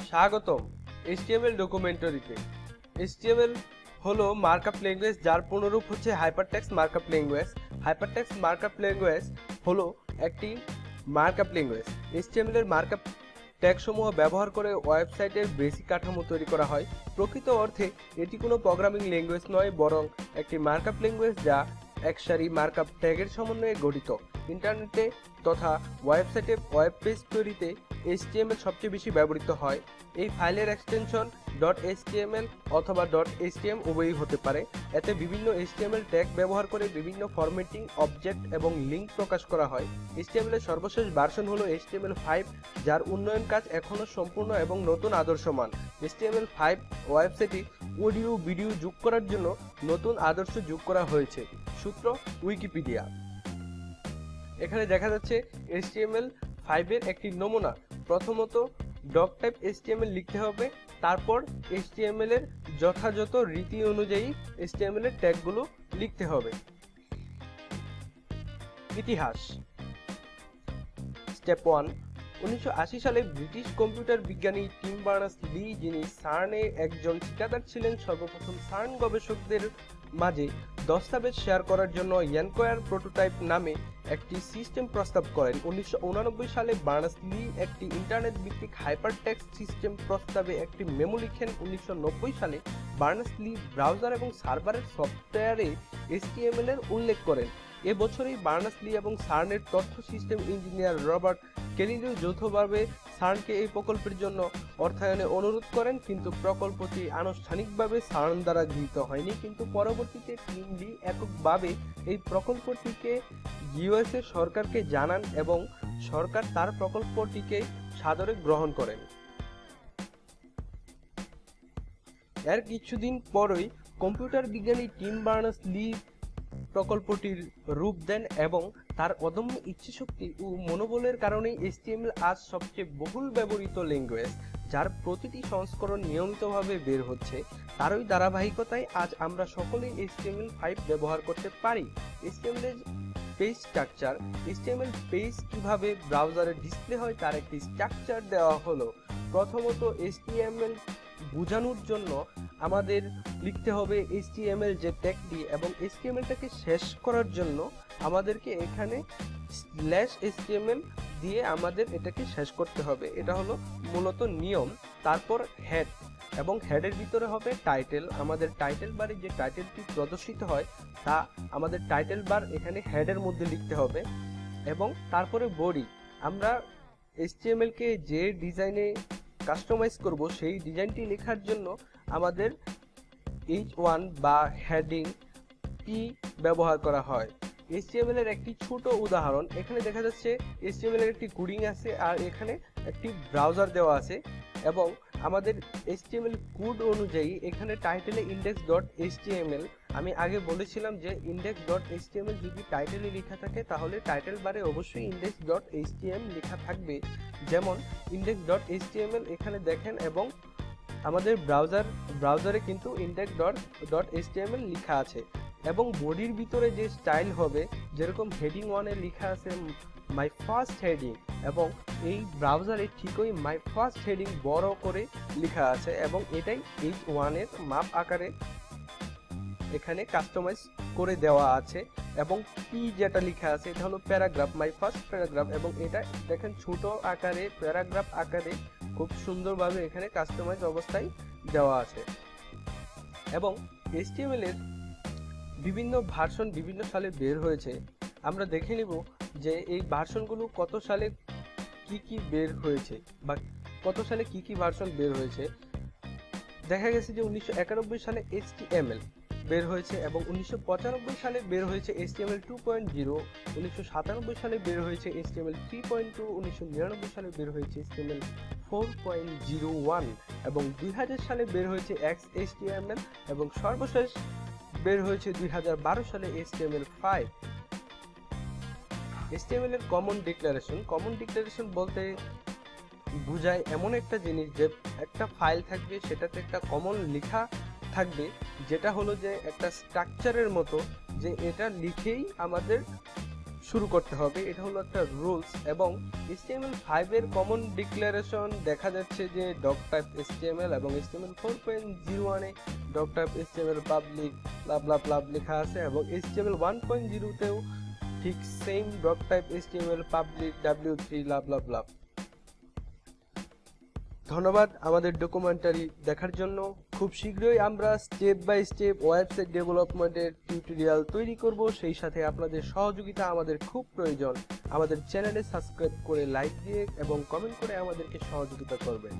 স্বাগতম HTML ডকুমেন্টারিতে। HTML হলো markup language, যার পুনরূপ হচ্ছে hypertext markup language. Hypertext markup language হলো একটি মার্কআপ ল্যাঙ্গুয়েজ। HTML এর মার্কআপ ট্যাগসমূহ ব্যবহার করে ওয়েবসাইটের বেসিক কাঠামো তৈরি করা হয়। প্রকৃত অর্থে এটি কোনো প্রোগ্রামিং ল্যাঙ্গুয়েজ নয়, বরং একটি মার্কআপ ল্যাঙ্গুয়েজ যা একসারি মার্কআপ ট্যাগের সমন্বয়ে গঠিত। ইন্টারনেটে তথা ওয়েবসাইটে ওয়েব পেজ তৈরিতে HTML সবচেয়ে বেশি ব্যবহৃত হয়। এই ফাইলের এক্সটেনশন .html অথবা .htm উভয়ই হতে পারে। এতে বিভিন্ন HTML ট্যাগ ব্যবহার করে বিভিন্ন ফরম্যাটিং, অবজেক্ট এবং লিঙ্ক প্রকাশ করা হয়। HTML এর সর্বশেষ ভার্সন হলো HTML5, যার উন্নয়ন কাজ এখনও সম্পূর্ণ এবং নতুন আদর্শমান। HTML5 ওয়েবসাইটে অডিও ভিডিও যোগ করার জন্য নতুন আদর্শ যোগ করা হয়েছে। সূত্র উইকিপিডিয়া। এখানে দেখা যাচ্ছে HTML5 এর একটি নমুনা। প্রথমত ডক টাইপ HTML লিখতে হবে, তারপর HTML এর যথাযথ রীতি অনুযায়ী HTML এর ট্যাগগুলো লিখতে হবে। ইতিহাস। স্টেপ 1। 1980 সালে ব্রিটিশ কম্পিউটার বিজ্ঞানী টিম বার্নার্স-লি, যিনি সার্নে একজন ঠিকাদার ছিলেন, সর্বপ্রথম সার্ন গবেষকদের মাঝে দস্তাবেজ শেয়ার করার জন্য এনকোয়ার প্রোটোটাইপ নামে একটি সিস্টেম প্রস্তাব করেন। 1989 সালে বার্নার্স-লি একটি ইন্টারনেট ভিত্তিক হাইপারটেক্সট সিস্টেম প্রস্তাবে একটি মেমো লিখেন। 1990 সালে বার্নার্স-লি ব্রাউজার এবং সার্ভারের সফটওয়্যারে HTML এর উল্লেখ করেন। এ বছরই বার্নার্স-লি এবং সার্নের তথ্য সিস্টেম ইঞ্জিনিয়ার রবার্ট কেলিলিও যৌথভাবে সার্নকে এই প্রকল্পের জন্য অর্থায়নে অনুরোধ করেন, কিন্তু প্রকল্পটি আনুষ্ঠানিকভাবে সার্ন দ্বারা গৃহীত হয়নি। কিন্তু পরবর্তীতে টিম লি এককভাবে এই প্রকল্পটিকে USA সরকারকে জানান এবং সরকার তার প্রকল্পটিকে সাদরে গ্রহণ করেন। এর কিছুদিন পরই কম্পিউটার বিজ্ঞানী টিম বার্নার্স-লি প্রকল্পটির রূপ দেন এবং তার অদম্য ইচ্ছাশক্তি ও মনোবলের কারণেই HTML আজ সবচেয়ে বহুল ব্যবহৃত ল্যাঙ্গুয়েজ, যার প্রতিটি সংস্করণ নিয়মিতভাবে বের হচ্ছে। তারই ধারাবাহিকতায় আজ আমরা সকলেই HTML5 ব্যবহার করতে পারি। HTML এর পেজ স্ট্রাকচার। HTML পেজ কিভাবে ব্রাউজারে ডিসপ্লে হয় তার একটি স্ট্রাকচার দেওয়া হলো। প্রথমত HTML বোঝানোর জন্য আমাদের লিখতে হবে HTML যে ট্যাগটি, এবং HTMLটাকে শেষ করার জন্য আমাদেরকে এখানে /HTML দিয়ে আমাদের এটাকে শেষ করতে হবে। এটা হলো মূলত নিয়ম। তারপর হেড, এবং হেডের ভিতরে হবে টাইটেল। আমাদের টাইটেল বারে যে টাইটেলটি প্রদর্শিত হয় তা আমাদের টাইটেল বার এখানে হেডের মধ্যে লিখতে হবে। এবং তারপরে বডি। আমরা HTML কে যে ডিজাইনে কাস্টমাইজ করব সেই ডিজাইনটি লেখার জন্য আমাদের H1 বা হেডিং P ব্যবহার করা হয়। HTML এর একটি ছোট উদাহরণ, এখানে দেখা যাচ্ছে HTML এর একটি কোডিং আছে আর এখানে একটি ব্রাউজার দেওয়া আছে, এবং আমাদের HTML কোড অনুযায়ী এখানে টাইটেলে index.html। আমি আগে বলেছিলাম যে index.html যদি টাইটেলে লেখা থাকে তাহলে টাইটেল বারে অবশ্যই index.html লেখা থাকবে। যেমন index.html এখানে দেখেন, এবং আমাদের ব্রাউজারে কিন্তু index.html লেখা আছে। এবং বডির ভিতরে যে স্টাইল হবে, যেরকম হেডিং 1 এ লেখা আছে মাই ফার্স্ট হেডিং, এবং এই ব্রাউজারে ঠিকই মাই ফার্স্ট হেডিং বড় করে লেখা আছে, এবং এটাই H1 এর মাপ আকারে এখানে কাস্টমাইজ করে দেওয়া আছে। এবং পি যেটা লেখা আছে এটা হলো প্যারাগ্রাফ, মাই ফার্স্ট প্যারাগ্রাফ, এবং এটা দেখেন ছোট আকারে প্যারাগ্রাফ আকারে খুব সুন্দরভাবে এখানে কাস্টমাইজ অবস্থায় দেওয়া আছে। এবং HTML এর বিভিন্ন ভার্সন বিভিন্ন সালে বের হয়েছে। আমরা দেখে নিব যে এই ভার্সনগুলো কত সালে কি বের হয়েছে, বা কত সালে কি ভার্সন বের হয়েছে। দেখা গেছে যে 1991 সালে HTML বের হয়েছে, এবং 1995 সালে বের হয়েছে HTML 2.0, 1997 সালে বের হয়েছে HTML 3.2, 1999 সালে বের হয়েছে HTML 4.01, এবং 2000 সালে বের হয়েছে XHTML, এবং সর্বশেষ বের হয়েছে 2012 সালে HTML5। HTML এর কমন ডিক্লারেশন বলতে বোঝায় এমন একটা জিনিস যে একটা ফাইল থাকবে, সেটাতে একটা কমন লেখা থাকবে, যেটা হলো যে একটা স্ট্রাকচারের মতো, যে এটা লিখেই আমাদের শুরু করতে হবে, এটা হলো একটা রুলস। এবং HTML5 এর কমন ডিক্লারেশন দেখা যাচ্ছে যে ডক টাইপ HTML এবং HTML 4.01 এ doctype HTML public blah blah blah লেখা আছে, এবং HTML 1.0 তেও ঠিক same doctype HTML public w3 blah blah blah. ধন্যবাদ আমাদের ডকুমেন্টারি দেখার জন্য। খুব শীঘ্রই আমরা স্টেপ বাই স্টেপ ওয়েবসাইট ডেভেলপমেন্টের টিউটোরিয়াল তৈরি করব, সেই সাথে আপনাদের সহযোগিতা আমাদের খুব প্রয়োজন। আমাদের চ্যানেলে সাবস্ক্রাইব করে লাইক দিয়ে এবং কমেন্ট করে আমাদেরকে সহযোগিতা করবেন।